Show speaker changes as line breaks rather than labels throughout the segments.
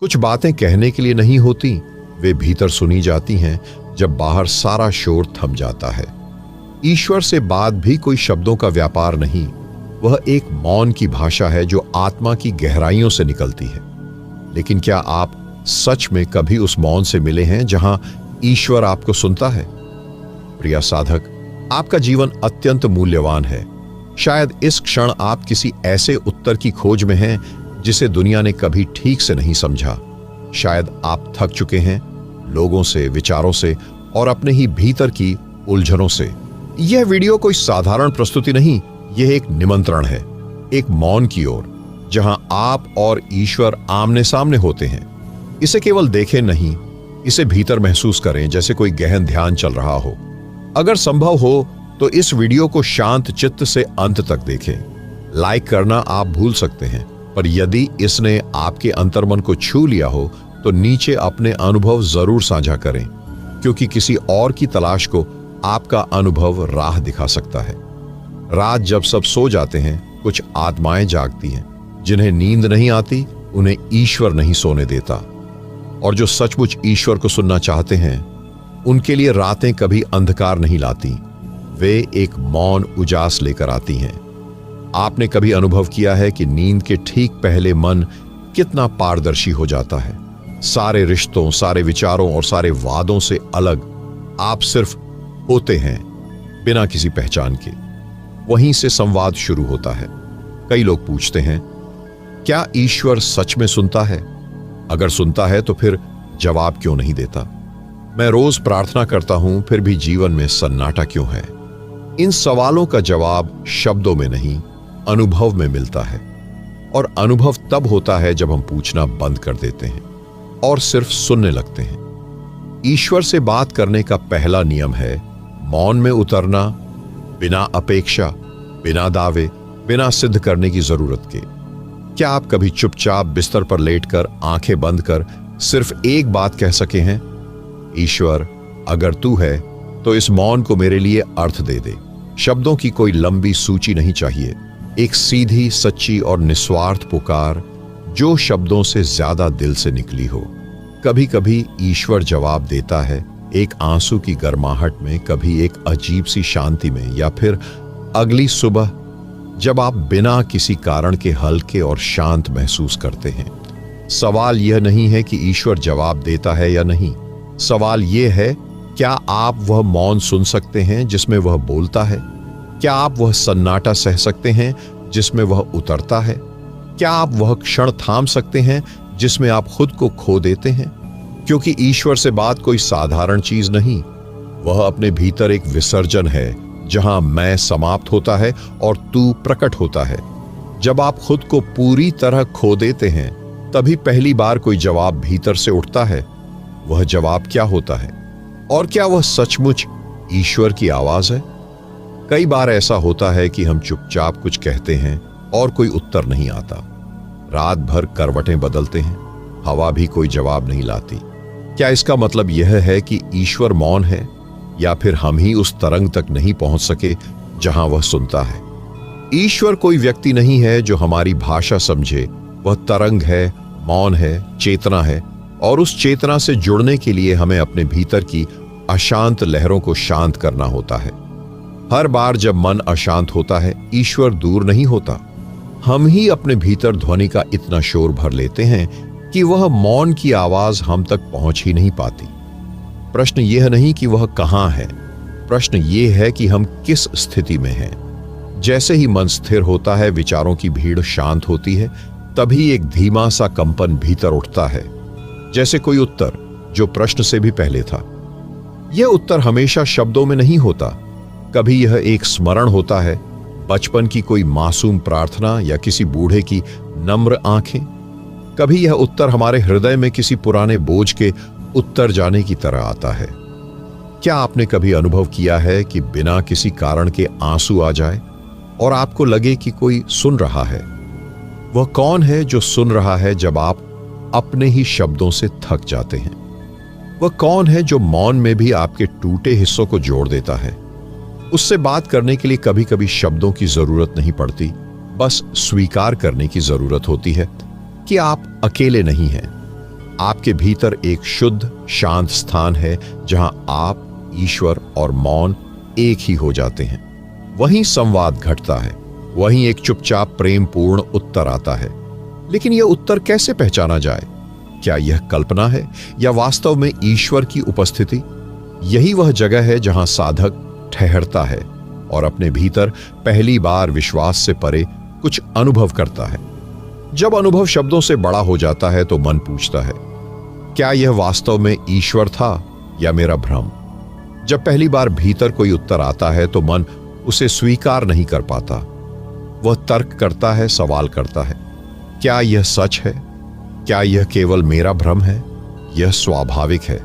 कुछ बातें कहने के लिए नहीं होती, वे भीतर सुनी जाती हैं जब बाहर सारा शोर थम जाता है। ईश्वर से बात भी कोई शब्दों का व्यापार नहीं, वह एक मौन की भाषा है जो आत्मा की गहराइयों से निकलती है। लेकिन क्या आप सच में कभी उस मौन से मिले हैं जहां ईश्वर आपको सुनता है? प्रिय साधक, आपका जीवन अत्यंत मूल्यवान है। शायद इस क्षण आप किसी ऐसे उत्तर की खोज में हैं जिसे दुनिया ने कभी ठीक से नहीं समझा। शायद आप थक चुके हैं लोगों से, विचारों से और अपने ही भीतर की उलझनों से। यह वीडियो कोई साधारण प्रस्तुति नहीं, यह एक निमंत्रण है, एक मौन की ओर, जहां आप और ईश्वर आमने सामने होते हैं। इसे केवल देखें नहीं, इसे भीतर महसूस करें जैसे कोई गहन ध्यान चल रहा हो। अगर संभव हो तो इस वीडियो को शांत चित्त से अंत तक देखें। लाइक करना आप भूल सकते हैं, पर यदि इसने आपके अंतर्मन को छू लिया हो तो नीचे अपने अनुभव जरूर साझा करें, क्योंकि किसी और की तलाश को आपका अनुभव राह दिखा सकता है। रात जब सब सो जाते हैं, कुछ आत्माएं जागती हैं। जिन्हें नींद नहीं आती उन्हें ईश्वर नहीं सोने देता, और जो सचमुच ईश्वर को सुनना चाहते हैं उनके लिए रातें कभी अंधकार नहीं लाती, वे एक मौन उजास लेकर आती हैं। आपने कभी अनुभव किया है कि नींद के ठीक पहले मन कितना पारदर्शी हो जाता है? सारे रिश्तों, सारे विचारों और सारे वादों से अलग आप सिर्फ होते हैं, बिना किसी पहचान के। वहीं से संवाद शुरू होता है। कई लोग पूछते हैं, क्या ईश्वर सच में सुनता है? अगर सुनता है तो फिर जवाब क्यों नहीं देता? मैं रोज प्रार्थना करता हूं, फिर भी जीवन में सन्नाटा क्यों है? इन सवालों का जवाब शब्दों में नहीं, अनुभव में मिलता है। और अनुभव तब होता है जब हम पूछना बंद कर देते हैं और सिर्फ सुनने लगते हैं। ईश्वर से बात करने का पहला नियम है मौन में उतरना, बिना अपेक्षा, बिना दावे, बिना सिद्ध करने की जरूरत के। क्या आप कभी चुपचाप बिस्तर पर लेटकर आंखें बंद कर सिर्फ एक बात कह सके हैं? ईश्वर, अगर तू है तो इस मौन को मेरे लिए अर्थ दे दे। शब्दों की कोई लंबी सूची नहीं चाहिए, एक सीधी, सच्ची और निस्वार्थ पुकार जो शब्दों से ज्यादा दिल से निकली हो। कभी कभी ईश्वर जवाब देता है एक आंसू की गर्माहट में, कभी एक अजीब सी शांति में, या फिर अगली सुबह जब आप बिना किसी कारण के हल्के और शांत महसूस करते हैं। सवाल यह नहीं है कि ईश्वर जवाब देता है या नहीं, सवाल यह है क्या आप वह मौन सुन सकते हैं जिसमें वह बोलता है? क्या आप वह सन्नाटा सह सकते हैं जिसमें वह उतरता है? क्या आप वह क्षण थाम सकते हैं जिसमें आप खुद को खो देते हैं? क्योंकि ईश्वर से बात कोई साधारण चीज नहीं, वह अपने भीतर एक विसर्जन है जहां मैं समाप्त होता है और तू प्रकट होता है। जब आप खुद को पूरी तरह खो देते हैं तभी पहली बार कोई जवाब भीतर से उठता है। वह जवाब क्या होता है? और क्या वह सचमुच ईश्वर की आवाज है? कई बार ऐसा होता है कि हम चुपचाप कुछ कहते हैं और कोई उत्तर नहीं आता। रात भर करवटें बदलते हैं, हवा भी कोई जवाब नहीं लाती। क्या इसका मतलब यह है कि ईश्वर मौन है, या फिर हम ही उस तरंग तक नहीं पहुंच सके जहां वह सुनता है? ईश्वर कोई व्यक्ति नहीं है जो हमारी भाषा समझे, वह तरंग है, मौन है, चेतना है, और उस चेतना से जुड़ने के लिए हमें अपने भीतर की अशांत लहरों को शांत करना होता है। हर बार जब मन अशांत होता है, ईश्वर दूर नहीं होता, हम ही अपने भीतर ध्वनि का इतना शोर भर लेते हैं कि वह मौन की आवाज हम तक पहुंच ही नहीं पाती। प्रश्न यह नहीं कि वह कहां है, प्रश्न यह है कि हम किस स्थिति में हैं। जैसे ही मन स्थिर होता है, विचारों की भीड़ शांत होती है, तभी एक धीमा सा कंपन भीतर उठता है, जैसे कोई उत्तर जो प्रश्न से भी पहले था। यह उत्तर हमेशा शब्दों में नहीं होता, कभी यह एक स्मरण होता है, बचपन की कोई मासूम प्रार्थना या किसी बूढ़े की नम्र आंखें। कभी यह उत्तर हमारे हृदय में किसी पुराने बोझ के उत्तर जाने की तरह आता है। क्या आपने कभी अनुभव किया है कि बिना किसी कारण के आंसू आ जाए और आपको लगे कि कोई सुन रहा है? वह कौन है जो सुन रहा है जब आप अपने ही शब्दों से थक जाते हैं? वह कौन है जो मौन में भी आपके टूटे हिस्सों को जोड़ देता है? उससे बात करने के लिए कभी कभी शब्दों की जरूरत नहीं पड़ती, बस स्वीकार करने की जरूरत होती है कि आप अकेले नहीं हैं। आपके भीतर एक शुद्ध शांत स्थान है जहां आप, ईश्वर और मौन एक ही हो जाते हैं। वहीं संवाद घटता है, वहीं एक चुपचाप प्रेमपूर्ण उत्तर आता है। लेकिन यह उत्तर कैसे पहचाना जाए? क्या यह कल्पना है या वास्तव में ईश्वर की उपस्थिति? यही वह जगह है जहां साधक ठहरता है और अपने भीतर पहली बार विश्वास से परे कुछ अनुभव करता है। जब अनुभव शब्दों से बड़ा हो जाता है तो मन पूछता है, क्या यह वास्तव में ईश्वर था या मेरा भ्रम? जब पहली बार भीतर कोई उत्तर आता है तो मन उसे स्वीकार नहीं कर पाता। वह तर्क करता है, सवाल करता है, क्या यह सच है? क्या यह केवल मेरा भ्रम है? यह स्वाभाविक है,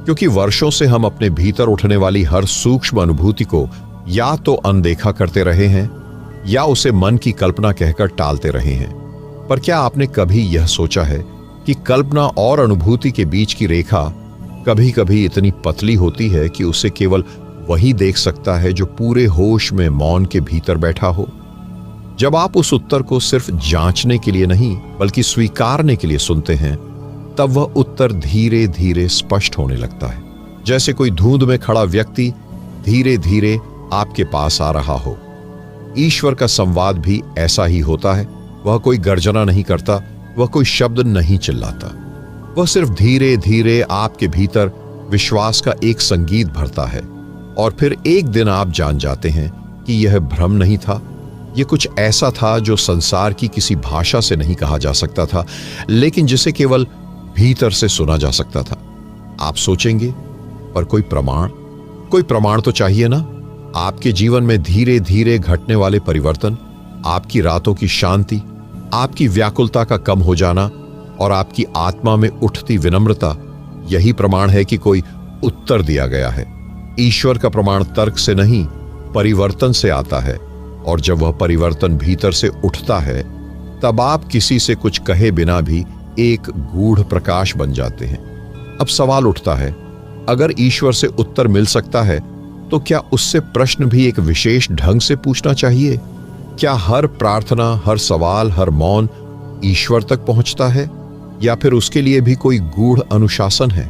क्योंकि वर्षों से हम अपने भीतर उठने वाली हर सूक्ष्म अनुभूति को या तो अनदेखा करते रहे हैं या उसे मन की कल्पना कहकर टालते रहे हैं। पर क्या आपने कभी यह सोचा है कि कल्पना और अनुभूति के बीच की रेखा कभी कभी इतनी पतली होती है कि उसे केवल वही देख सकता है जो पूरे होश में मौन के भीतर बैठा हो? जब आप उस उत्तर को सिर्फ जांचने के लिए नहीं बल्कि स्वीकारने के लिए सुनते हैं, तब वह उत्तर धीरे धीरे स्पष्ट होने लगता है, जैसे कोई धुंध में खड़ा व्यक्ति धीरे धीरे आपके पास आ रहा हो। ईश्वर का संवाद भी ऐसा ही होता है। वह कोई गर्जना नहीं करता, वह कोई शब्द नहीं चिल्लाता, वह सिर्फ धीरे धीरे आपके भीतर विश्वास का एक संगीत भरता है। और फिर एक दिन आप जान जाते हैं कि यह भ्रम नहीं था, यह कुछ ऐसा था जो संसार की किसी भाषा से नहीं कहा जा सकता था, लेकिन जिसे केवल भीतर से सुना जा सकता था। आप सोचेंगे, पर कोई प्रमाण तो चाहिए ना? आपके जीवन में धीरे धीरे घटने वाले परिवर्तन, आपकी रातों की शांति, आपकी व्याकुलता का कम हो जाना और आपकी आत्मा में उठती विनम्रता, यही प्रमाण है कि कोई उत्तर दिया गया है। ईश्वर का प्रमाण तर्क से नहीं, परिवर्तन से आता है, और जब वह परिवर्तन भीतर से उठता है, तब आप किसी से कुछ कहे बिना भी एक गूढ़ प्रकाश बन जाते हैं। अब सवाल उठता है, अगर ईश्वर से उत्तर मिल सकता है तो क्या उससे प्रश्न भी एक विशेष ढंग से पूछना चाहिए? क्या हर प्रार्थना, हर सवाल, हर मौन ईश्वर तक पहुंचता है, या फिर उसके लिए भी कोई गूढ़ अनुशासन है?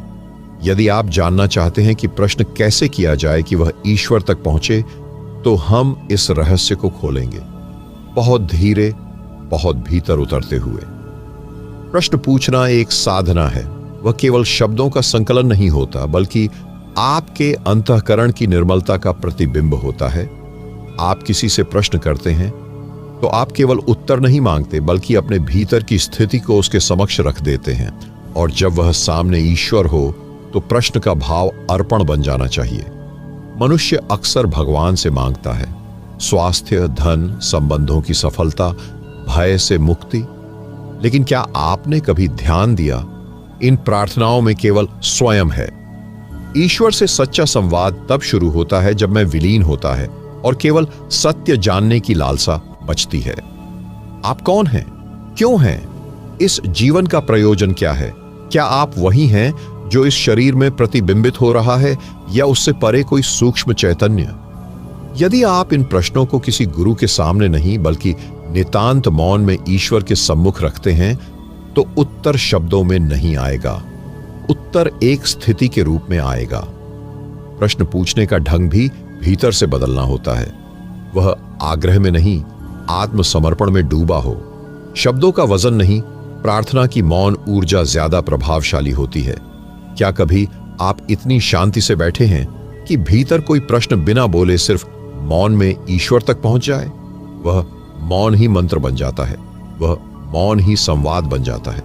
यदि आप जानना चाहते हैं कि प्रश्न कैसे किया जाए कि वह ईश्वर तक पहुंचे, तो हम इस रहस्य को खोलेंगे, बहुत धीरे, बहुत भीतर उतरते हुए। प्रश्न पूछना एक साधना है। वह केवल शब्दों का संकलन नहीं होता, बल्कि आपके अंतःकरण की निर्मलता का प्रतिबिंब होता है। आप किसी से प्रश्न करते हैं तो आप केवल उत्तर नहीं मांगते, बल्कि अपने भीतर की स्थिति को उसके समक्ष रख देते हैं। और जब वह सामने ईश्वर हो तो प्रश्न का भाव अर्पण बन जाना चाहिए। मनुष्य अक्सर भगवान से मांगता है स्वास्थ्य, धन, संबंधों की सफलता, भय से मुक्ति। लेकिन क्या आपने कभी ध्यान दिया, इन प्रार्थनाओं में केवल स्वयं है। ईश्वर से सच्चा संवाद तब शुरू होता है जब मैं विलीन होता है और केवल सत्य जानने की लालसा बचती है। आप कौन हैं? क्यों हैं? इस जीवन का प्रयोजन क्या है? क्या आप वही हैं जो इस शरीर में प्रतिबिंबित हो रहा है, या उससे परे कोई सूक्ष्म चैतन्य? यदि आप इन प्रश्नों को किसी गुरु के सामने नहीं बल्कि नितांत मौन में ईश्वर के सम्मुख रखते हैं, तो उत्तर शब्दों में नहीं आएगा, उत्तर एक स्थिति के रूप में आएगा। प्रश्न पूछने का ढंग भी भीतर से बदलना होता है। वह आग्रह में नहीं, आत्मसमर्पण में डूबा हो। शब्दों का वजन नहीं, प्रार्थना की मौन ऊर्जा ज्यादा प्रभावशाली होती है। क्या कभी आप इतनी शांति से बैठे हैं कि भीतर कोई प्रश्न बिना बोले सिर्फ मौन में ईश्वर तक पहुंच जाए? वह मौन ही मंत्र बन जाता है, वह मौन ही संवाद बन जाता है।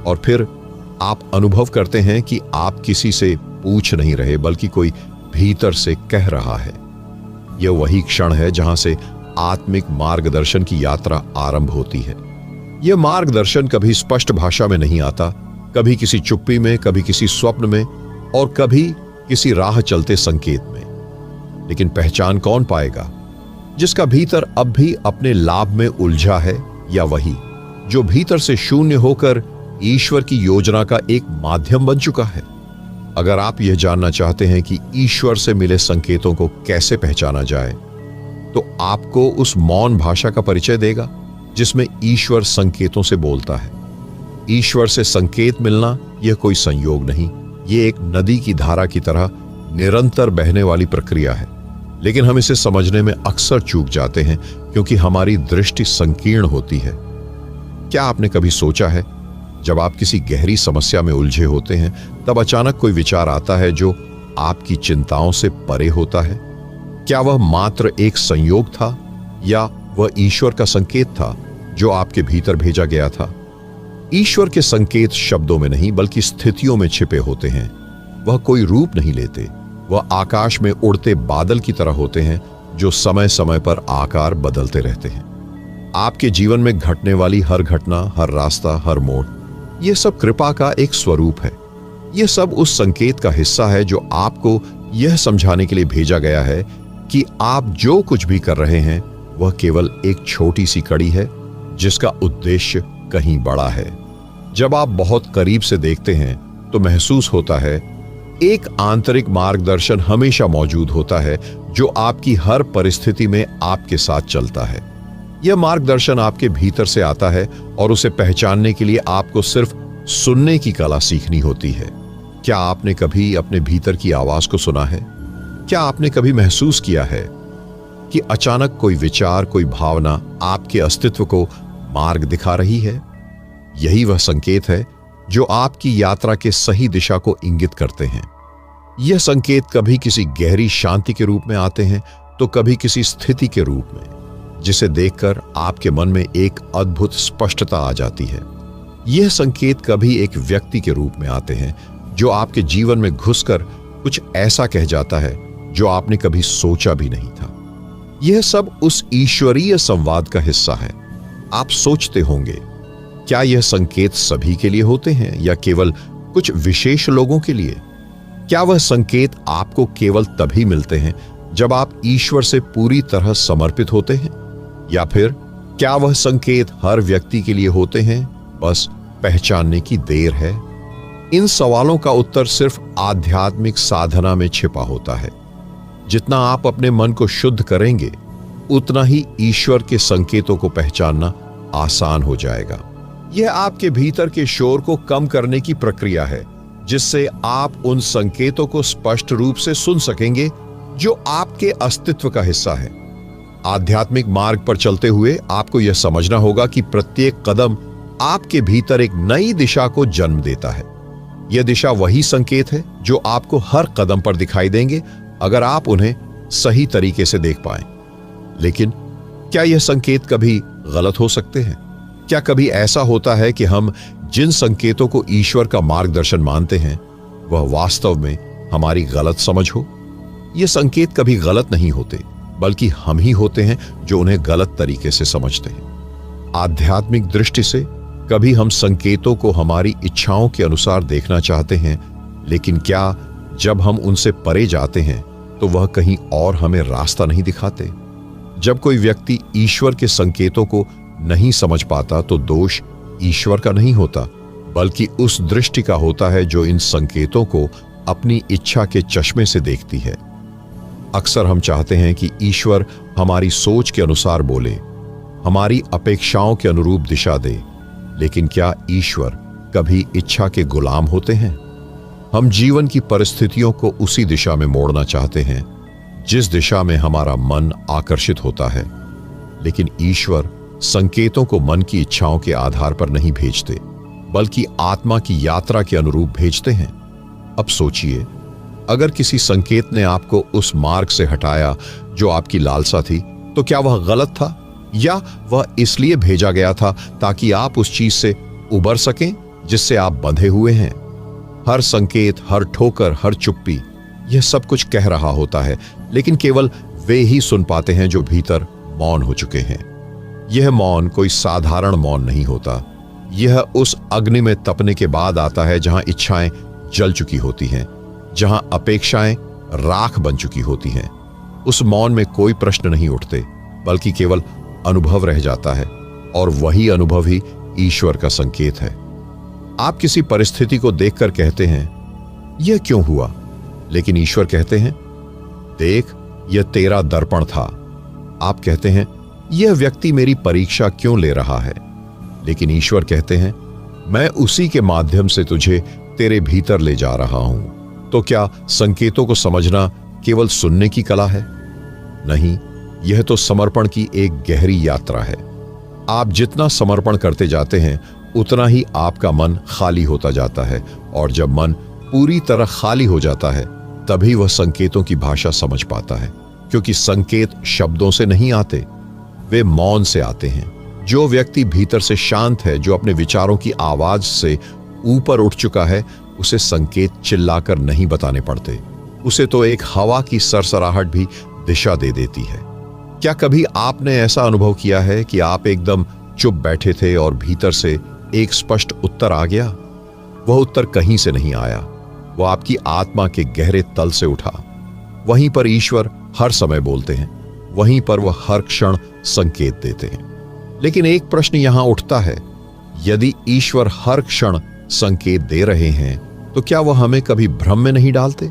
और फिर आप अनुभव करते हैं कि आप किसी से पूछ नहीं रहे, बल्कि कोई भीतर से कह रहा है। यह वही क्षण है जहां से आत्मिक मार्गदर्शन की यात्रा आरंभ होती है। यह मार्गदर्शन कभी स्पष्ट भाषा में नहीं आता, कभी किसी चुप्पी में, कभी किसी स्वप्न में, और कभी किसी राह चलते संकेत में। लेकिन पहचान कौन पाएगा? जिसका भीतर अब भी अपने लाभ में उलझा है, या वही जो भीतर से शून्य होकर ईश्वर की योजना का एक माध्यम बन चुका है? अगर आप यह जानना चाहते हैं कि ईश्वर से मिले संकेतों को कैसे पहचाना जाए, तो आपको उस मौन भाषा का परिचय देगा जिसमें ईश्वर संकेतों से बोलता है। ईश्वर से संकेत मिलना यह कोई संयोग नहीं, ये एक नदी की धारा की तरह निरंतर बहने वाली प्रक्रिया है। लेकिन हम इसे समझने में अक्सर चूक जाते हैं क्योंकि हमारी दृष्टि संकीर्ण होती है। क्या आपने कभी सोचा है, जब आप किसी गहरी समस्या में उलझे होते हैं तब अचानक कोई विचार आता है जो आपकी चिंताओं से परे होता है? क्या वह मात्र एक संयोग था या वह ईश्वर का संकेत था जो आपके भीतर भेजा गया था? ईश्वर के संकेत शब्दों में नहीं बल्कि स्थितियों में छिपे होते हैं। वह कोई रूप नहीं लेते, वह आकाश में उड़ते बादल की तरह होते हैं जो समय समय पर आकार बदलते रहते हैं। आपके जीवन में घटने वाली हर घटना, हर रास्ता, हर मोड़, यह सब कृपा का एक स्वरूप है। यह सब उस संकेत का हिस्सा है जो आपको यह समझाने के लिए भेजा गया है कि आप जो कुछ भी कर रहे हैं वह केवल एक छोटी सी कड़ी है जिसका उद्देश्य कहीं बड़ा है। जब आप बहुत करीब से देखते हैं तो महसूस होता है एक आंतरिक मार्गदर्शन हमेशा मौजूद होता है जो आपकी हर परिस्थिति में आपके साथ चलता है। यह मार्गदर्शन आपके भीतर से आता है और उसे पहचानने के लिए आपको सिर्फ सुनने की कला सीखनी होती है। क्या आपने कभी अपने भीतर की आवाज को सुना है? क्या आपने कभी महसूस किया है कि अचानक कोई विचार, कोई भावना आपके अस्तित्व को मार्ग दिखा रही है? यही वह संकेत है जो आपकी यात्रा के सही दिशा को इंगित करते हैं। यह संकेत कभी किसी गहरी शांति के रूप में आते हैं तो कभी किसी स्थिति के रूप में, जिसे देखकर आपके मन में एक अद्भुत स्पष्टता आ जाती है। यह संकेत कभी एक व्यक्ति के रूप में आते हैं जो आपके जीवन में घुसकर कुछ ऐसा कह जाता है जो आपने कभी सोचा भी नहीं था। यह सब उस ईश्वरीय संवाद का हिस्सा है। आप सोचते होंगे, क्या यह संकेत सभी के लिए होते हैं या केवल कुछ विशेष लोगों के लिए? क्या वह संकेत आपको केवल तभी मिलते हैं जब आप ईश्वर से पूरी तरह समर्पित होते हैं, या फिर क्या वह संकेत हर व्यक्ति के लिए होते हैं, बस पहचानने की देर है? इन सवालों का उत्तर सिर्फ आध्यात्मिक साधना में छिपा होता है। जितना आप अपने मन को शुद्ध करेंगे उतना ही ईश्वर के संकेतों को पहचानना आसान हो जाएगा। यह आपके भीतर के शोर को कम करने की प्रक्रिया है जिससे आप उन संकेतों को स्पष्ट रूप से सुन सकेंगे जो आपके अस्तित्व का हिस्सा है। आध्यात्मिक मार्ग पर चलते हुए आपको यह समझना होगा कि प्रत्येक कदम आपके भीतर एक नई दिशा को जन्म देता है। यह दिशा वही संकेत है जो आपको हर कदम पर दिखाई देंगे अगर आप उन्हें सही तरीके से देख पाएं। लेकिन क्या यह संकेत कभी गलत हो सकते हैं? क्या कभी ऐसा होता है कि हम जिन संकेतों को ईश्वर का मार्गदर्शन मानते हैं वह वास्तव में हमारी गलत समझ हो? ये संकेत कभी गलत नहीं होते, बल्कि हम ही होते हैं जो उन्हें गलत तरीके से समझते हैं। आध्यात्मिक दृष्टि से कभी हम संकेतों को हमारी इच्छाओं के अनुसार देखना चाहते हैं, लेकिन क्या जब हम उनसे परे जाते हैं तो वह कहीं और हमें रास्ता नहीं दिखाते? जब कोई व्यक्ति ईश्वर के संकेतों को नहीं समझ पाता तो दोष ईश्वर का नहीं होता, बल्कि उस दृष्टि का होता है जो इन संकेतों को अपनी इच्छा के चश्मे से देखती है। अक्सर हम चाहते हैं कि ईश्वर हमारी सोच के अनुसार बोले, हमारी अपेक्षाओं के अनुरूप दिशा दे, लेकिन क्या ईश्वर कभी इच्छा के गुलाम होते हैं? हम जीवन की परिस्थितियों को उसी दिशा में मोड़ना चाहते हैं जिस दिशा में हमारा मन आकर्षित होता है, लेकिन ईश्वर संकेतों को मन की इच्छाओं के आधार पर नहीं भेजते, बल्कि आत्मा की यात्रा के अनुरूप भेजते हैं। अब सोचिए, अगर किसी संकेत ने आपको उस मार्ग से हटाया जो आपकी लालसा थी, तो क्या वह गलत था, या वह इसलिए भेजा गया था ताकि आप उस चीज से उबर सकें जिससे आप बंधे हुए हैं? हर संकेत, हर ठोकर, हर चुप्पी, यह सब कुछ कह रहा होता है, लेकिन केवल वे ही सुन पाते हैं जो भीतर मौन हो चुके हैं। यह मौन कोई साधारण मौन नहीं होता। यह उस अग्नि में तपने के बाद आता है जहां इच्छाएं जल चुकी होती हैं, जहां अपेक्षाएं राख बन चुकी होती हैं। उस मौन में कोई प्रश्न नहीं उठते, बल्कि केवल अनुभव रह जाता है, और वही अनुभव ही ईश्वर का संकेत है। आप किसी परिस्थिति को देखकर कहते हैं, यह क्यों हुआ? लेकिन ईश्वर कहते हैं, देख, यह तेरा दर्पण था। आप कहते हैं, यह व्यक्ति मेरी परीक्षा क्यों ले रहा है? लेकिन ईश्वर कहते हैं, मैं उसी के माध्यम से तुझे तेरे भीतर ले जा रहा हूं। तो क्या संकेतों को समझना केवल सुनने की कला है? नहीं, यह तो समर्पण की एक गहरी यात्रा है। आप जितना समर्पण करते जाते हैं उतना ही आपका मन खाली होता जाता है, और जब मन पूरी तरह खाली हो जाता है तभी वह संकेतों की भाषा समझ पाता है, क्योंकि संकेत शब्दों से नहीं आते, वे मौन से आते हैं। जो व्यक्ति भीतर से शांत है, जो अपने विचारों की आवाज से ऊपर उठ चुका है, उसे संकेत चिल्लाकर नहीं बताने पड़ते। उसे तो एक हवा की सरसराहट भी दिशा दे देती है। क्या कभी आपने ऐसा अनुभव किया है कि आप एकदम चुप बैठे थे और भीतर से एक स्पष्ट उत्तर आ गया? वह उत्तर कहीं से नहीं आया, वह आपकी आत्मा के गहरे तल से उठा। वहीं पर ईश्वर हर समय बोलते हैं, वहीं पर वह हर क्षण संकेत देते हैं। लेकिन एक प्रश्न यहां उठता है, यदि ईश्वर हर क्षण संकेत दे रहे हैं तो क्या वह हमें कभी भ्रम में नहीं डालते?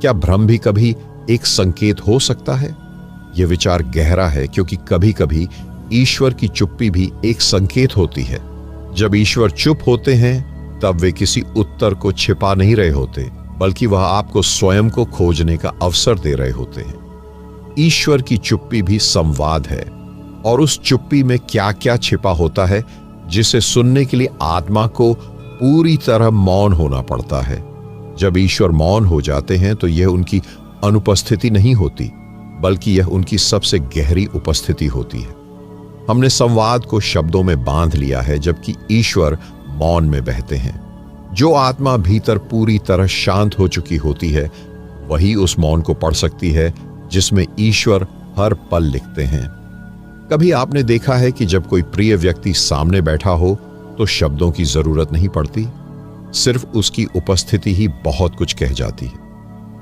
क्या भ्रम भी कभी एक संकेत हो सकता है? यह विचार गहरा है, क्योंकि कभी कभी ईश्वर की चुप्पी भी एक संकेत होती है। जब ईश्वर चुप होते हैं तब वे किसी उत्तर को छिपा नहीं रहे होते, बल्कि वह आपको स्वयं को खोजने का अवसर दे रहे होते हैं। ईश्वर की चुप्पी भी संवाद है, और उस चुप्पी में क्या क्या छिपा होता है जिसे सुनने के लिए आत्मा को पूरी तरह मौन होना पड़ता है। जब ईश्वर मौन हो जाते हैं तो यह उनकी अनुपस्थिति नहीं होती, बल्कि यह उनकी सबसे गहरी उपस्थिति होती है। हमने संवाद को शब्दों में बांध लिया है, जबकि ईश्वर मौन में बहते हैं। जो आत्मा भीतर पूरी तरह शांत हो चुकी होती है वही उस मौन को पढ़ सकती है जिसमें ईश्वर हर पल लिखते हैं। कभी आपने देखा है कि जब कोई प्रिय व्यक्ति सामने बैठा हो तो शब्दों की जरूरत नहीं पड़ती, सिर्फ उसकी उपस्थिति ही बहुत कुछ कह जाती है।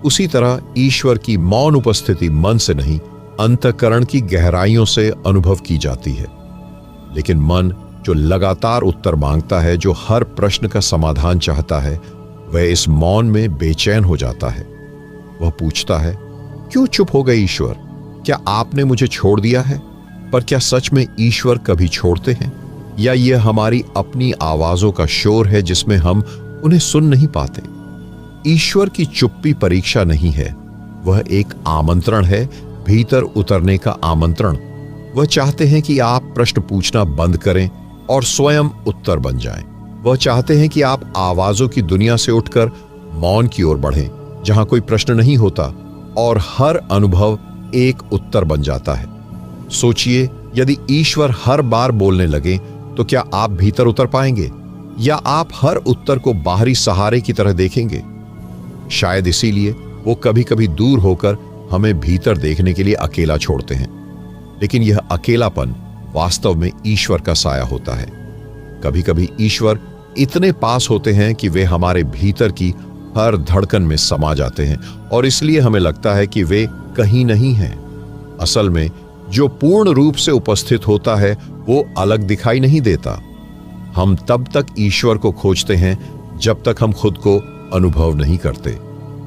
उसी तरह ईश्वर की मौन उपस्थिति मन से नहीं, अंतःकरण की गहराइयों से अनुभव की जाती है। लेकिन मन जो लगातार उत्तर मांगता है, जो हर प्रश्न का समाधान चाहता है, वह इस मौन में बेचैन हो जाता है। वह पूछता है, क्यों चुप हो गए ईश्वर? क्या आपने मुझे छोड़ दिया है? पर क्या सच में ईश्वर कभी छोड़ते हैं, या यह हमारी अपनी आवाजों का शोर है जिसमें हम उन्हें सुन नहीं पाते? ईश्वर की चुप्पी परीक्षा नहीं है, वह एक आमंत्रण है, भीतर उतरने का आमंत्रण। वह चाहते हैं कि आप प्रश्न पूछना बंद करें और स्वयं उत्तर बन जाएं। वह चाहते हैं कि आप आवाजों की दुनिया से उठकर मौन की ओर बढ़ें, जहां कोई प्रश्न नहीं होता और हर अनुभव एक उत्तर बन जाता है। सोचिए, यदि ईश्वर हर बार बोलने लगे तो क्या आप भीतर उतर पाएंगे, या आप हर उत्तर को बाहरी सहारे की तरह देखेंगे? शायद इसीलिए वो कभी कभी दूर होकर हमें भीतर देखने के लिए अकेला छोड़ते हैं। लेकिन यह अकेलापन वास्तव में ईश्वर का साया होता है। कभी कभी ईश्वर इतने पास होते हैं कि वे हमारे भीतर की हर धड़कन में समा जाते हैं, और इसलिए हमें लगता है कि वे कहीं नहीं हैं। असल में जो पूर्ण रूप से उपस्थित होता है वो अलग दिखाई नहीं देता। हम तब तक ईश्वर को खोजते हैं जब तक हम खुद को अनुभव नहीं करते,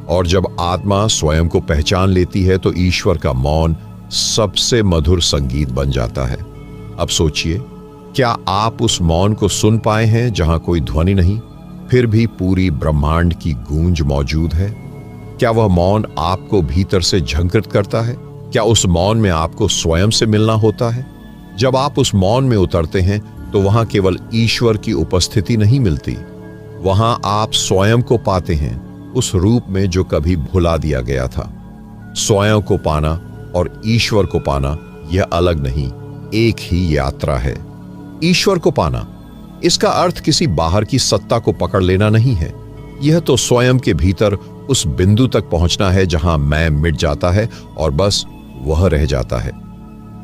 और जब आत्मा स्वयं को पहचान लेती है तो ईश्वर का मौन सबसे मधुर संगीत बन जाता है। अब सोचिए, क्या आप उस मौन को सुन पाए हैं जहां कोई ध्वनि नहीं, फिर भी पूरी ब्रह्मांड की गूंज मौजूद है? क्या वह मौन आपको भीतर से झंकृत करता है? क्या उस मौन में आपको स्वयं से मिलना होता है? जब आप उस मौन में उतरते हैं तो वहां केवल ईश्वर की उपस्थिति नहीं मिलती, वहां आप स्वयं को पाते हैं, उस रूप में जो कभी भुला दिया गया था। स्वयं को पाना और ईश्वर को पाना यह अलग नहीं, एक ही यात्रा है। ईश्वर को पाना, इसका अर्थ किसी बाहर की सत्ता को पकड़ लेना नहीं है। यह तो स्वयं के भीतर उस बिंदु तक पहुंचना है जहां मैं मिट जाता है और बस वह रह जाता है।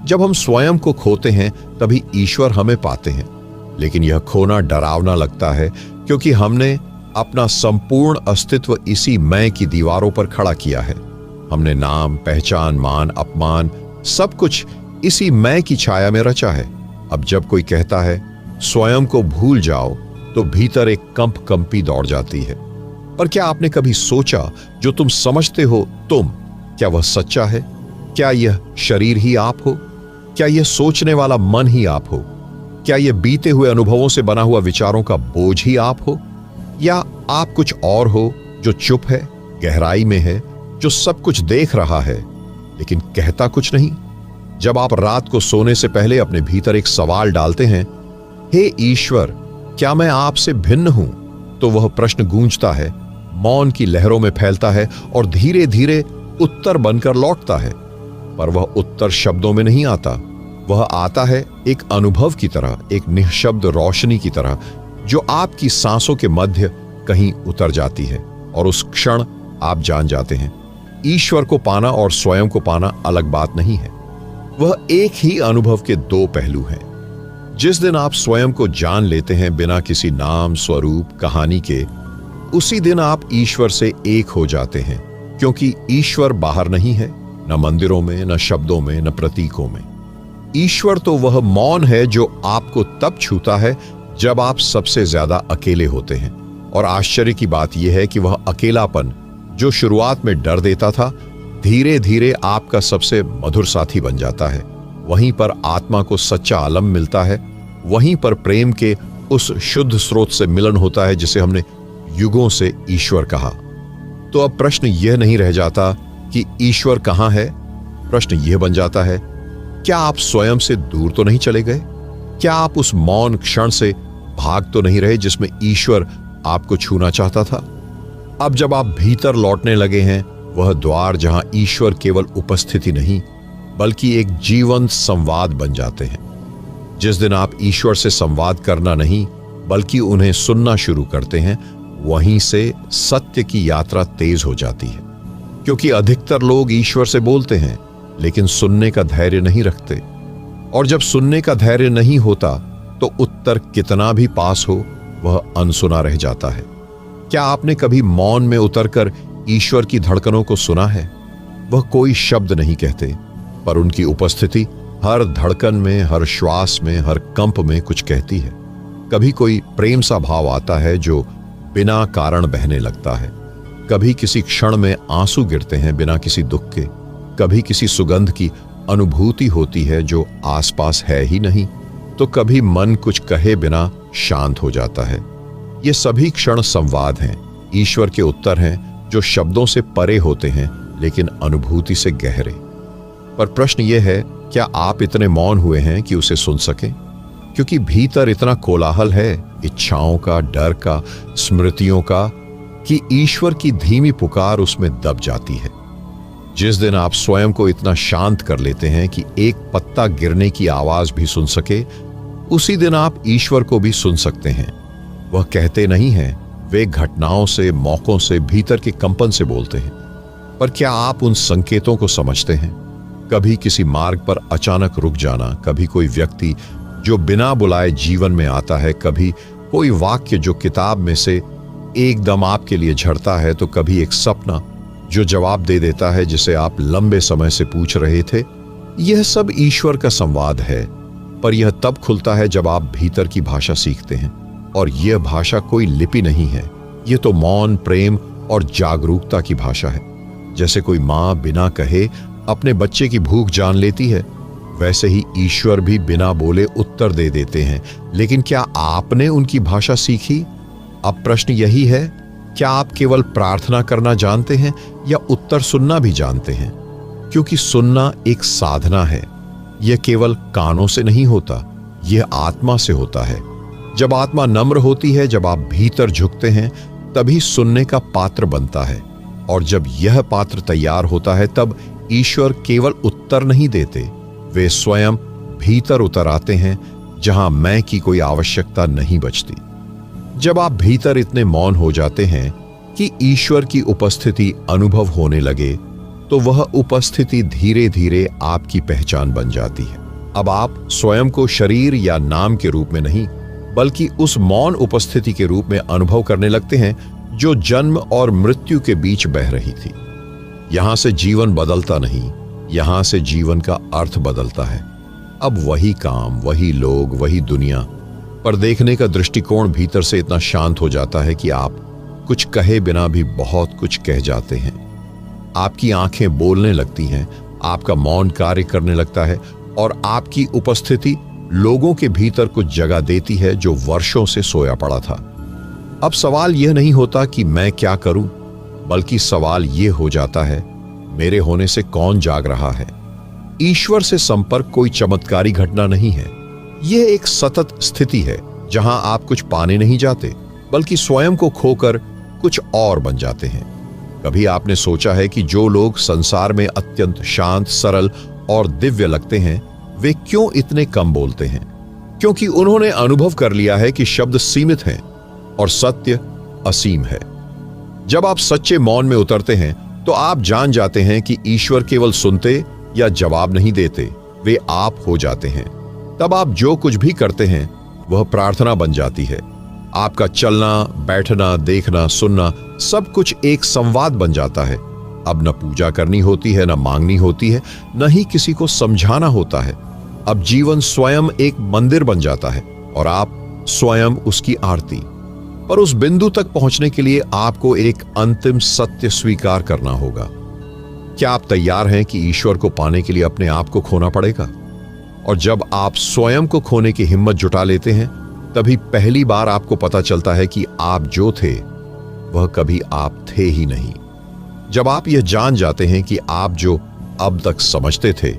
जब हम स्वयं को खोते हैं तभी ईश्वर हमें पाते हैं। लेकिन यह खोना डरावना लगता है, क्योंकि हमने अपना संपूर्ण अस्तित्व इसी मैं की दीवारों पर खड़ा किया है। हमने नाम, पहचान, मान, अपमान, सब कुछ इसी मैं की छाया में रचा है। अब जब कोई कहता है स्वयं को भूल जाओ, तो भीतर एक कंपी दौड़ जाती है। पर क्या आपने कभी सोचा, जो तुम समझते हो तुम, क्या वह सच्चा है? क्या यह शरीर ही आप हो? क्या यह सोचने वाला मन ही आप हो? क्या ये बीते हुए अनुभवों से बना हुआ विचारों का बोझ ही आप हो, या आप कुछ और हो जो चुप है, गहराई में है, जो सब कुछ देख रहा है लेकिन कहता कुछ नहीं? जब आप रात को सोने से पहले अपने भीतर एक सवाल डालते हैं, हे ईश्वर, क्या मैं आपसे भिन्न हूं, तो वह प्रश्न गूंजता है, मौन की लहरों में फैलता है और धीरे धीरे उत्तर बनकर लौटता है। पर वह उत्तर शब्दों में नहीं आता, वह आता है एक अनुभव की तरह, एक निःशब्द रोशनी की तरह, जो आपकी सांसों के मध्य कहीं उतर जाती है और उस क्षण आप जान जाते हैं ईश्वर को पाना और स्वयं को पाना अलग बात नहीं है। वह एक ही अनुभव के दो पहलू हैं। जिस दिन आप स्वयं को जान लेते हैं बिना किसी नाम, स्वरूप, कहानी के, उसी दिन आप ईश्वर से एक हो जाते हैं, क्योंकि ईश्वर बाहर नहीं है, न मंदिरों में, न शब्दों में, न प्रतीकों में। ईश्वर तो वह मौन है जो आपको तब छूता है जब आप सबसे ज्यादा अकेले होते हैं। और आश्चर्य की बात यह है कि वह अकेलापन जो शुरुआत में डर देता था, धीरे धीरे आपका सबसे मधुर साथी बन जाता है। वहीं पर आत्मा को सच्चा आलम मिलता है, वहीं पर प्रेम के उस शुद्ध स्रोत से मिलन होता है जिसे हमने युगों से ईश्वर कहा। तो अब प्रश्न यह नहीं रह जाता कि ईश्वर कहाँ है, प्रश्न यह बन जाता है, क्या आप स्वयं से दूर तो नहीं चले गए? क्या आप उस मौन क्षण से भाग तो नहीं रहे जिसमें ईश्वर आपको छूना चाहता था? अब जब आप भीतर लौटने लगे हैं, वह द्वार जहां ईश्वर केवल उपस्थिति नहीं बल्कि एक जीवंत संवाद बन जाते हैं। जिस दिन आप ईश्वर से संवाद करना नहीं बल्कि उन्हें सुनना शुरू करते हैं, वहीं से सत्य की यात्रा तेज हो जाती है। क्योंकि अधिकतर लोग ईश्वर से बोलते हैं लेकिन सुनने का धैर्य नहीं रखते, और जब सुनने का धैर्य नहीं होता तो उत्तर कितना भी पास हो वह अनसुना रह जाता है। क्या आपने कभी मौन में उतरकर ईश्वर की धड़कनों को सुना है? वह कोई शब्द नहीं कहते, पर उनकी उपस्थिति हर धड़कन में, हर श्वास में, हर कंप में कुछ कहती है। कभी कोई प्रेम सा भाव आता है जो बिना कारण बहने लगता है, कभी किसी क्षण में आंसू गिरते हैं बिना किसी दुख के, कभी किसी सुगंध की अनुभूति होती है जो आसपास है ही नहीं, तो कभी मन कुछ कहे बिना शांत हो जाता है। ये सभी क्षण संवाद हैं, ईश्वर के उत्तर हैं जो शब्दों से परे होते हैं लेकिन अनुभूति से गहरे। पर प्रश्न यह है, क्या आप इतने मौन हुए हैं कि उसे सुन सकें? क्योंकि भीतर इतना कोलाहल है, इच्छाओं का, डर का, स्मृतियों का, कि ईश्वर की धीमी पुकार उसमें दब जाती है। जिस दिन आप स्वयं को इतना शांत कर लेते हैं कि एक पत्ता गिरने की आवाज भी सुन सके, उसी दिन आप ईश्वर को भी सुन सकते हैं। वह कहते नहीं हैं, वे घटनाओं से, मौकों से, भीतर के कंपन से बोलते हैं। पर क्या आप उन संकेतों को समझते हैं? कभी किसी मार्ग पर अचानक रुक जाना, कभी कोई व्यक्ति जो बिना बुलाए जीवन में आता है, कभी कोई वाक्य जो किताब में से एकदम आपके लिए झड़ता है, तो कभी एक सपना जो जवाब दे देता है जिसे आप लंबे समय से पूछ रहे थे। यह सब ईश्वर का संवाद है, पर यह तब खुलता है जब आप भीतर की भाषा सीखते हैं। और यह भाषा कोई लिपि नहीं है, यह तो मौन, प्रेम और जागरूकता की भाषा है। जैसे कोई माँ बिना कहे अपने बच्चे की भूख जान लेती है, वैसे ही ईश्वर भी बिना बोले उत्तर दे देते हैं। लेकिन क्या आपने उनकी भाषा सीखी? अब प्रश्न यही है, क्या आप केवल प्रार्थना करना जानते हैं या उत्तर सुनना भी जानते हैं? क्योंकि सुनना एक साधना है, यह केवल कानों से नहीं होता, यह आत्मा से होता है। जब आत्मा नम्र होती है, जब आप भीतर झुकते हैं, तभी सुनने का पात्र बनता है। और जब यह पात्र तैयार होता है, तब ईश्वर केवल उत्तर नहीं देते, वे स्वयं भीतर उतर आते हैं जहां मैं की कोई आवश्यकता नहीं बचती। जब आप भीतर इतने मौन हो जाते हैं कि ईश्वर की उपस्थिति अनुभव होने लगे, तो वह उपस्थिति धीरे धीरे आपकी पहचान बन जाती है। अब आप स्वयं को शरीर या नाम के रूप में नहीं, बल्कि उस मौन उपस्थिति के रूप में अनुभव करने लगते हैं जो जन्म और मृत्यु के बीच बह रही थी। यहां से जीवन बदलता नहीं, यहां से जीवन का अर्थ बदलता है। अब वही काम, वही लोग, वही दुनिया, पर देखने का दृष्टिकोण भीतर से इतना शांत हो जाता है कि आप कुछ कहे बिना भी बहुत कुछ कह जाते हैं। आपकी आंखें बोलने लगती हैं, आपका मौन कार्य करने लगता है, और आपकी उपस्थिति लोगों के भीतर कुछ जगह देती है जो वर्षों से सोया पड़ा था। अब सवाल यह नहीं होता कि मैं क्या करूं, बल्कि सवाल यह हो जाता है, मेरे होने से कौन जाग रहा है। ईश्वर से संपर्क कोई चमत्कारी घटना नहीं है। यह एक सतत स्थिति है जहां आप कुछ पाने नहीं जाते, बल्कि स्वयं को खोकर कुछ और बन जाते हैं। कभी आपने सोचा है कि जो लोग संसार में अत्यंत शांत, सरल और दिव्य लगते हैं, वे क्यों इतने कम बोलते हैं? क्योंकि उन्होंने अनुभव कर लिया है कि शब्द सीमित हैं और सत्य असीम है। जब आप सच्चे मौन में उतरते हैं तो आप जान जाते हैं कि ईश्वर केवल सुनते या जवाब नहीं देते, वे आप हो जाते हैं। तब आप जो कुछ भी करते हैं वह प्रार्थना बन जाती है। आपका चलना, बैठना, देखना, सुनना, सब कुछ एक संवाद बन जाता है। अब न पूजा करनी होती है, न मांगनी होती है, न ही किसी को समझाना होता है। अब जीवन स्वयं एक मंदिर बन जाता है और आप स्वयं उसकी आरती। पर उस बिंदु तक पहुंचने के लिए आपको एक अंतिम सत्य स्वीकार करना होगा। क्या आप तैयार हैं कि ईश्वर को पाने के लिए अपने आप को खोना पड़ेगा? और जब आप स्वयं को खोने की हिम्मत जुटा लेते हैं, तभी पहली बार आपको पता चलता है कि आप जो थे वह कभी आप थे ही नहीं। जब आप यह जान जाते हैं कि आप जो अब तक समझते थे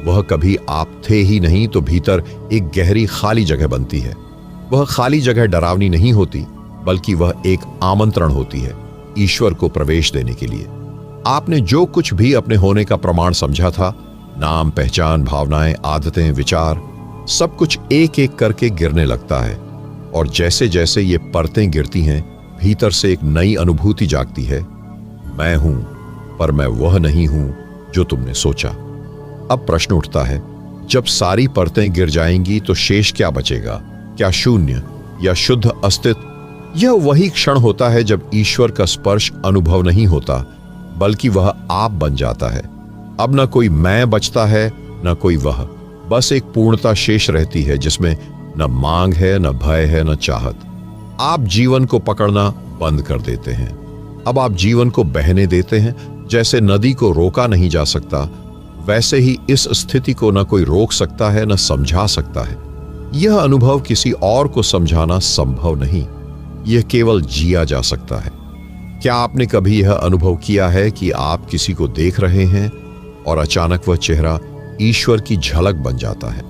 वह कभी आप थे ही नहीं, तो भीतर एक गहरी खाली जगह बनती है। वह खाली जगह डरावनी नहीं होती, बल्कि वह एक आमंत्रण होती है ईश्वर को प्रवेश देने के लिए। आपने जो कुछ भी अपने होने का प्रमाण समझा था, नाम, पहचान, भावनाएं, आदतें, विचार, सब कुछ एक एक करके गिरने लगता है। और जैसे जैसे ये परतें गिरती हैं, भीतर से एक नई अनुभूति जागती है, मैं हूं, पर मैं वह नहीं हूं जो तुमने सोचा। अब प्रश्न उठता है, जब सारी परतें गिर जाएंगी तो शेष क्या बचेगा? क्या शून्य या शुद्ध अस्तित्व? यह वही क्षण होता है जब ईश्वर का स्पर्श अनुभव नहीं होता, बल्कि वह आप बन जाता है। अब न कोई मैं बचता है, न कोई वह, बस एक पूर्णता शेष रहती है जिसमें न मांग है, न भय है, न चाहत। आप जीवन को पकड़ना बंद कर देते हैं। अब आप जीवन को बहने देते हैं। जैसे नदी को रोका नहीं जा सकता, वैसे ही इस स्थिति को न कोई रोक सकता है, न समझा सकता है। यह अनुभव किसी और को समझाना संभव नहीं, यह केवल जिया जा सकता है। क्या आपने कभी यह अनुभव किया है कि आप किसी को देख रहे हैं और अचानक वह चेहरा ईश्वर की झलक बन जाता है?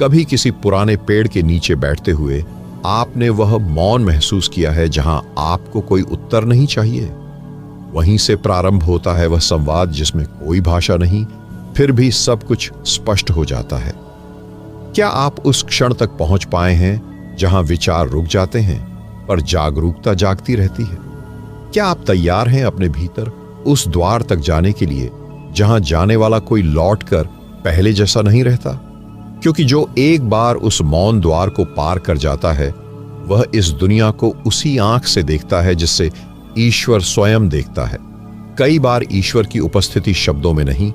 कभी किसी पुराने पेड़ के नीचे बैठते हुए आपने वह मौन महसूस किया है जहां आपको कोई उत्तर नहीं चाहिए? वहीं से प्रारंभ होता है वह संवाद जिसमें कोई भाषा नहीं, फिर भी सब कुछ स्पष्ट हो जाता है। क्या आप उस क्षण तक पहुंच पाए हैं जहां विचार रुक जाते हैं पर जागरूकता जागती रहती है? क्या आप तैयार हैं अपने भीतर उस द्वार तक जाने के लिए जहां जाने वाला कोई लौटकर पहले जैसा नहीं रहता? क्योंकि जो एक बार उस मौन द्वार को पार कर जाता है, वह इस दुनिया को उसी आंख से देखता है जिससे ईश्वर स्वयं देखता है। कई बार ईश्वर की उपस्थिति शब्दों में नहीं,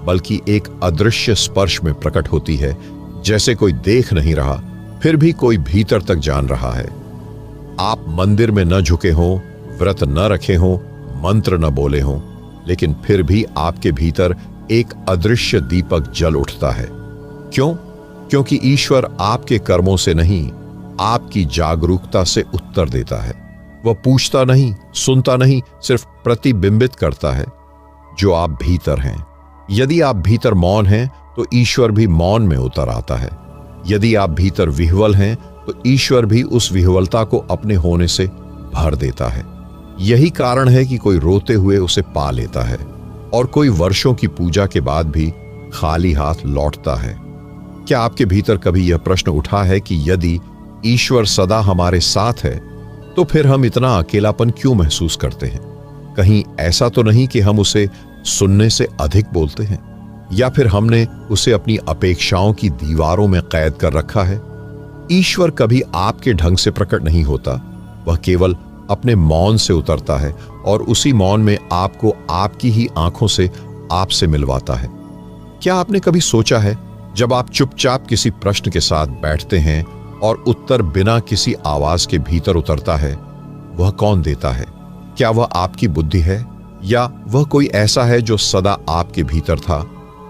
बल्कि एक अदृश्य स्पर्श में प्रकट होती है। जैसे कोई देख नहीं रहा, फिर भी कोई भीतर तक जान रहा है। आप मंदिर में न झुके हों, व्रत न रखे हों, मंत्र न बोले हों, लेकिन फिर भी आपके भीतर एक अदृश्य दीपक जल उठता है। क्यों? क्योंकि ईश्वर आपके कर्मों से नहीं, आपकी जागरूकता से उत्तर देता है। वह पूछता नहीं, सुनता नहीं, सिर्फ प्रतिबिंबित करता है जो आप भीतर हैं। यदि आप भीतर मौन हैं तो ईश्वर भी मौन में उतर आता है। यदि आप भीतर विह्वल हैं तो ईश्वर भी उस विह्वलता को अपने होने से भर देता है। यही कारण है कि कोई रोते हुए उसे पा लेता है और कोई वर्षों की पूजा के बाद भी खाली हाथ लौटता है। क्या आपके भीतर कभी यह प्रश्न उठा है कि यदि ईश्वर सदा हमारे साथ है तो फिर हम इतना अकेलापन क्यों महसूस करते हैं? कहीं ऐसा तो नहीं कि हम उसे सुनने से अधिक बोलते हैं, या फिर हमने उसे अपनी अपेक्षाओं की दीवारों में कैद कर रखा है? ईश्वर कभी आपके ढंग से प्रकट नहीं होता, वह केवल अपने मौन से उतरता है और उसी मौन में आपको आपकी ही आंखों से आपसे मिलवाता है। क्या आपने कभी सोचा है, जब आप चुपचाप किसी प्रश्न के साथ बैठते हैं और उत्तर बिना किसी आवाज के भीतर उतरता है, वह कौन देता है? क्या वह आपकी बुद्धि है, या वह कोई ऐसा है जो सदा आपके भीतर था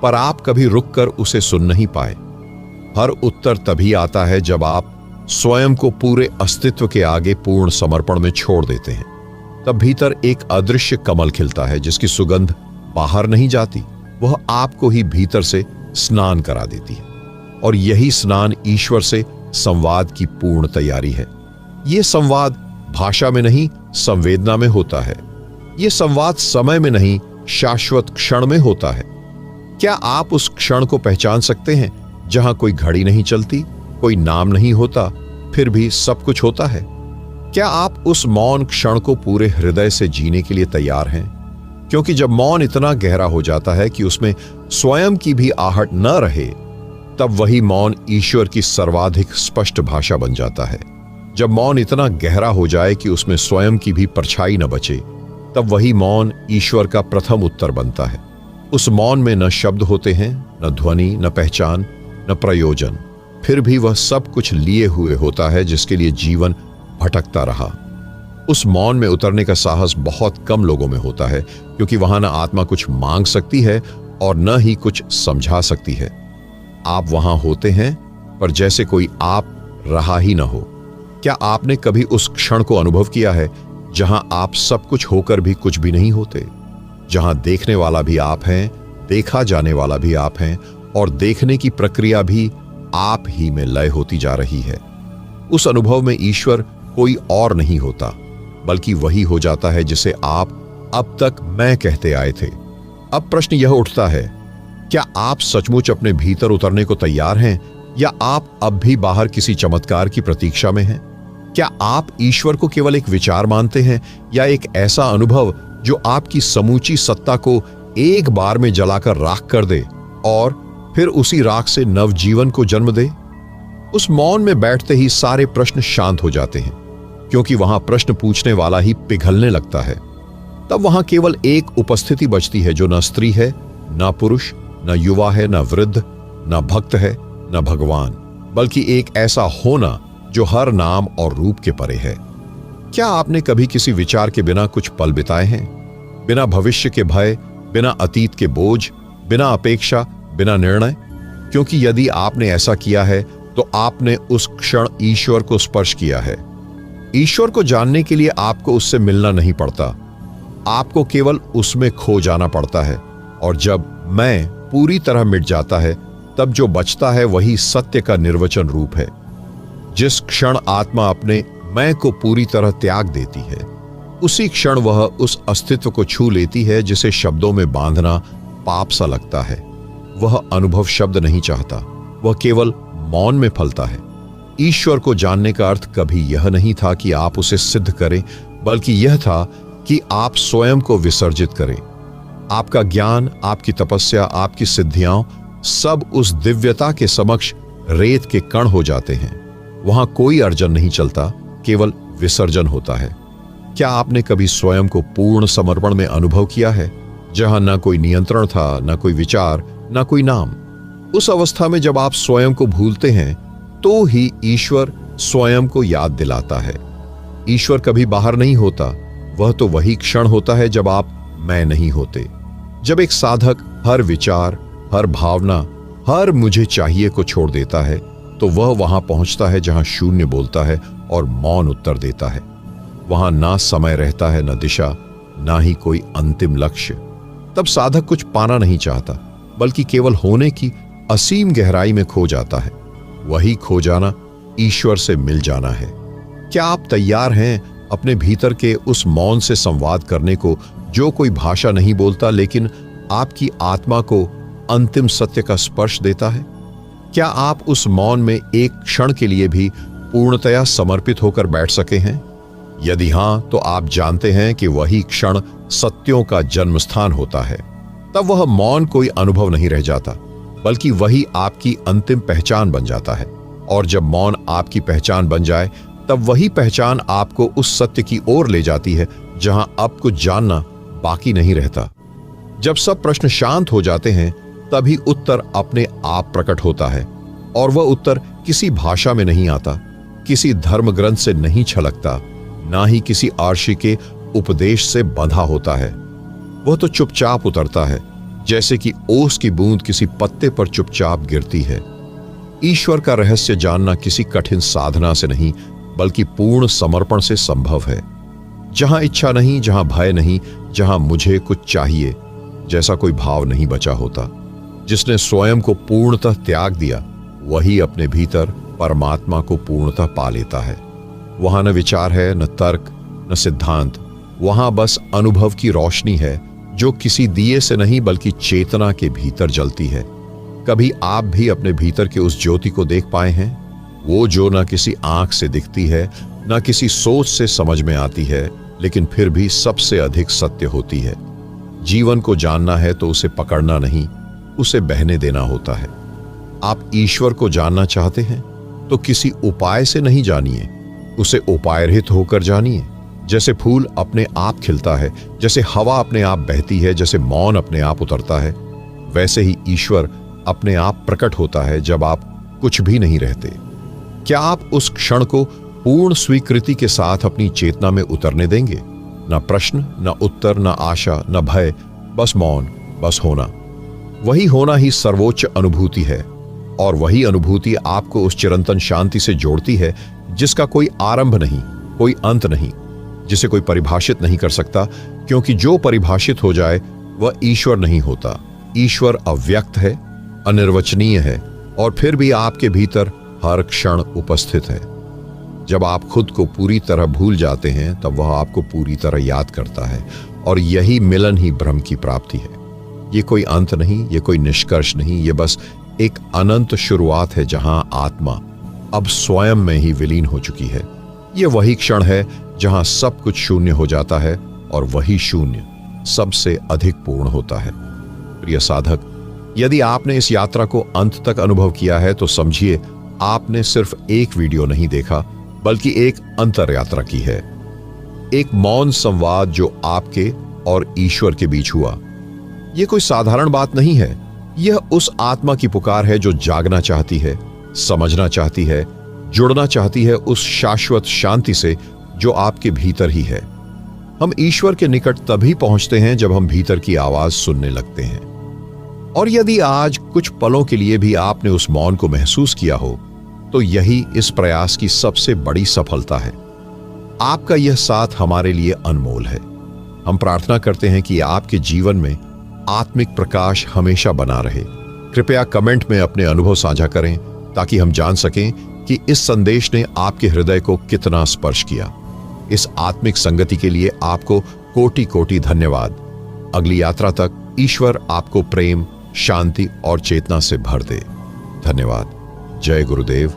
पर आप कभी रुककर उसे सुन नहीं पाए? हर उत्तर तभी आता है जब आप स्वयं को पूरे अस्तित्व के आगे पूर्ण समर्पण में छोड़ देते हैं। तब भीतर एक अदृश्य कमल खिलता है जिसकी सुगंध बाहर नहीं जाती, वह आपको ही भीतर से स्नान करा देती है। और यही स्नान ईश्वर से संवाद की पूर्ण तैयारी है। यह संवाद भाषा में नहीं, संवेदना में होता है। यह संवाद समय में नहीं, शाश्वत क्षण में होता है। क्या आप उस क्षण को पहचान सकते हैं जहां कोई घड़ी नहीं चलती, कोई नाम नहीं होता, फिर भी सब कुछ होता है? क्या आप उस मौन क्षण को पूरे हृदय से जीने के लिए तैयार हैं? क्योंकि जब मौन इतना गहरा हो जाता है कि उसमें स्वयं की भी आहट न रहे, तब वही मौन ईश्वर की सर्वाधिक स्पष्ट भाषा बन जाता है। जब मौन इतना गहरा हो जाए कि उसमें स्वयं की भी परछाई न बचे, तब वही मौन ईश्वर का प्रथम उत्तर बनता है। उस मौन में न शब्द होते हैं, न ध्वनि, न पहचान, न प्रयोजन, फिर भी वह सब कुछ लिए हुए होता है जिसके लिए जीवन भटकता रहा। उस मौन में उतरने का साहस बहुत कम लोगों में होता है, क्योंकि वहां न आत्मा कुछ मांग सकती है और न ही कुछ समझा सकती है। आप वहां होते हैं, पर जैसे कोई आप रहा ही न हो। क्या आपने कभी उस क्षण को अनुभव किया है जहां आप सब कुछ होकर भी कुछ भी नहीं होते, जहां देखने वाला भी आप हैं, देखा जाने वाला भी आप हैं और देखने की प्रक्रिया भी आप ही में लय होती जा रही है? उस अनुभव में ईश्वर कोई और नहीं होता, बल्कि वही हो जाता है जिसे आप अब तक मैं कहते आए थे। अब प्रश्न यह उठता है, क्या आप सचमुच अपने भीतर उतरने को तैयार हैं, या आप अब भी बाहर किसी चमत्कार की प्रतीक्षा में हैं? क्या आप ईश्वर को केवल एक विचार मानते हैं, या एक ऐसा अनुभव जो आपकी समूची सत्ता को एक बार में जलाकर राख कर दे और फिर उसी राख से नवजीवन को जन्म दे? उस मौन में बैठते ही सारे प्रश्न शांत हो जाते हैं, क्योंकि वहां प्रश्न पूछने वाला ही पिघलने लगता है। तब वहां केवल एक उपस्थिति बचती है जो न स्त्री है, न पुरुष, न युवा है, न वृद्ध, न भक्त है, न भगवान, बल्कि एक ऐसा होना जो हर नाम और रूप के परे है। क्या आपने कभी किसी विचार के बिना कुछ पल बिताए हैं? बिना भविष्य के भय, बिना अतीत के बोझ, बिना अपेक्षा, बिना निर्णय? क्योंकि यदि आपने ऐसा किया है तो आपने उस क्षण ईश्वर को स्पर्श किया है। ईश्वर को जानने के लिए आपको उससे मिलना नहीं पड़ता, आपको केवल उसमें खो जाना पड़ता है। और जब मैं पूरी तरह मिट जाता है, तब जो बचता है वही सत्य का निर्वचन रूप है। जिस क्षण आत्मा अपने मैं को पूरी तरह त्याग देती है, उसी क्षण वह उस अस्तित्व को छू लेती है जिसे शब्दों में बांधना पाप सा लगता है। वह अनुभव शब्द नहीं चाहता, वह केवल मौन में फलता है। ईश्वर को जानने का अर्थ कभी यह नहीं था कि आप उसे सिद्ध करें, बल्कि यह था कि आप स्वयं को विसर्जित करें। आपका ज्ञान, आपकी तपस्या, आपकी सिद्धियां सब उस दिव्यता के समक्ष रेत के कण हो जाते हैं। वहां कोई अर्जन नहीं चलता, केवल विसर्जन होता है। क्या आपने कभी स्वयं को पूर्ण समर्पण में अनुभव किया है, जहां न कोई नियंत्रण था, न कोई विचार, न कोई नाम? उस अवस्था में जब आप स्वयं को भूलते हैं, तो ही ईश्वर स्वयं को याद दिलाता है। ईश्वर कभी बाहर नहीं होता, वह तो वही क्षण होता है जब आप मैं नहीं होते। जब एक साधक हर विचार, हर भावना, हर मुझे चाहिए को छोड़ देता है, तो वह वहां पहुंचता है जहां शून्य बोलता है और मौन उत्तर देता है। वहां ना समय रहता है, न दिशा, ना ही कोई अंतिम लक्ष्य। तब साधक कुछ पाना नहीं चाहता, बल्कि केवल होने की असीम गहराई में खो जाता है। वही खो जाना ईश्वर से मिल जाना है। क्या आप तैयार हैं अपने भीतर के उस मौन से संवाद करने को, जो कोई भाषा नहीं बोलता लेकिन आपकी आत्मा को अंतिम सत्य का स्पर्श देता है? क्या आप उस मौन में एक क्षण के लिए भी पूर्णतया समर्पित होकर बैठ सके हैं? यदि हां, तो आप जानते हैं कि वही क्षण सत्यों का जन्म स्थान होता है। तब वह मौन कोई अनुभव नहीं रह जाता, बल्कि वही आपकी अंतिम पहचान बन जाता है। और जब मौन आपकी पहचान बन जाए, तब वही पहचान आपको उस सत्य की ओर ले जाती है जहां अब कुछ जानना बाकी नहीं रहता। जब सब प्रश्न शांत हो जाते हैं, तभी उत्तर अपने आप प्रकट होता है। और वह उत्तर किसी भाषा में नहीं आता, किसी धर्म ग्रंथ से नहीं छलकता, ना ही किसी आर्षी के उपदेश से बंधा होता है। वह तो चुपचाप उतरता है, जैसे कि ओस की बूंद किसी पत्ते पर चुपचाप गिरती है। ईश्वर का रहस्य जानना किसी कठिन साधना से नहीं बल्कि पूर्ण समर्पण से संभव है। जहां इच्छा नहीं, जहां भय नहीं, जहां मुझे कुछ चाहिए जैसा कोई भाव नहीं बचा होता। जिसने स्वयं को पूर्णतः त्याग दिया वही अपने भीतर परमात्मा को पूर्णतः पा लेता है। वहां न विचार है, न तर्क, न सिद्धांत, वहां बस अनुभव की रोशनी है जो किसी दिए से नहीं बल्कि चेतना के भीतर जलती है। कभी आप भी अपने भीतर के उस ज्योति को देख पाए हैं? वो जो न किसी आंख से दिखती है, न किसी सोच से समझ में आती है, लेकिन फिर भी सबसे अधिक सत्य होती है। जीवन को जानना है तो उसे पकड़ना नहीं, उसे बहने देना होता है। आप ईश्वर को जानना चाहते हैं तो किसी उपाय से नहीं जानिए, उसे उपाय रहित होकर जानिए। जैसे फूल अपने आप खिलता है, जैसे हवा अपने आप बहती है, जैसे मौन अपने आप उतरता है, वैसे ही ईश्वर अपने आप प्रकट होता है जब आप कुछ भी नहीं रहते। क्या आप उस क्षण को पूर्ण स्वीकृति के साथ अपनी चेतना में उतरने देंगे? न प्रश्न, न उत्तर, न आशा, न भय, बस मौन, बस होना। वही होना ही सर्वोच्च अनुभूति है और वही अनुभूति आपको उस चिरंतन शांति से जोड़ती है जिसका कोई आरंभ नहीं, कोई अंत नहीं, जिसे कोई परिभाषित नहीं कर सकता, क्योंकि जो परिभाषित हो जाए वह ईश्वर नहीं होता। ईश्वर अव्यक्त है, अनिर्वचनीय है और फिर भी आपके भीतर हर क्षण उपस्थित है। जब आप खुद को पूरी तरह भूल जाते हैं तब वह आपको पूरी तरह याद करता है और यही मिलन ही ब्रह्म की प्राप्ति है। ये कोई अंत नहीं, ये कोई निष्कर्ष नहीं, ये बस एक अनंत शुरुआत है जहां आत्मा अब स्वयं में ही विलीन हो चुकी है। ये वही क्षण है जहां सब कुछ शून्य हो जाता है और वही शून्य सबसे अधिक पूर्ण होता है। प्रिय साधक, यदि आपने इस यात्रा को अंत तक अनुभव किया है तो समझिए आपने सिर्फ एक वीडियो नहीं देखा बल्कि एक अंतर यात्रा की है। एक मौन संवाद जो आपके और ईश्वर के बीच हुआ। यह कोई साधारण बात नहीं है, यह उस आत्मा की पुकार है जो जागना चाहती है, समझना चाहती है, जुड़ना चाहती है उस शाश्वत शांति से जो आपके भीतर ही है। हम ईश्वर के निकट तभी पहुंचते हैं जब हम भीतर की आवाज सुनने लगते हैं। और यदि आज कुछ पलों के लिए भी आपने उस मौन को महसूस किया हो तो यही इस प्रयास की सबसे बड़ी सफलता है। आपका यह साथ हमारे लिए अनमोल है। हम प्रार्थना करते हैं कि आपके जीवन में आत्मिक प्रकाश हमेशा बना रहे। कृपया कमेंट में अपने अनुभव साझा करें ताकि हम जान सकें कि इस संदेश ने आपके हृदय को कितना स्पर्श किया। इस आत्मिक संगति के लिए आपको कोटि कोटि धन्यवाद। अगली यात्रा तक ईश्वर आपको प्रेम, शांति और चेतना से भर दे। धन्यवाद। जय गुरुदेव।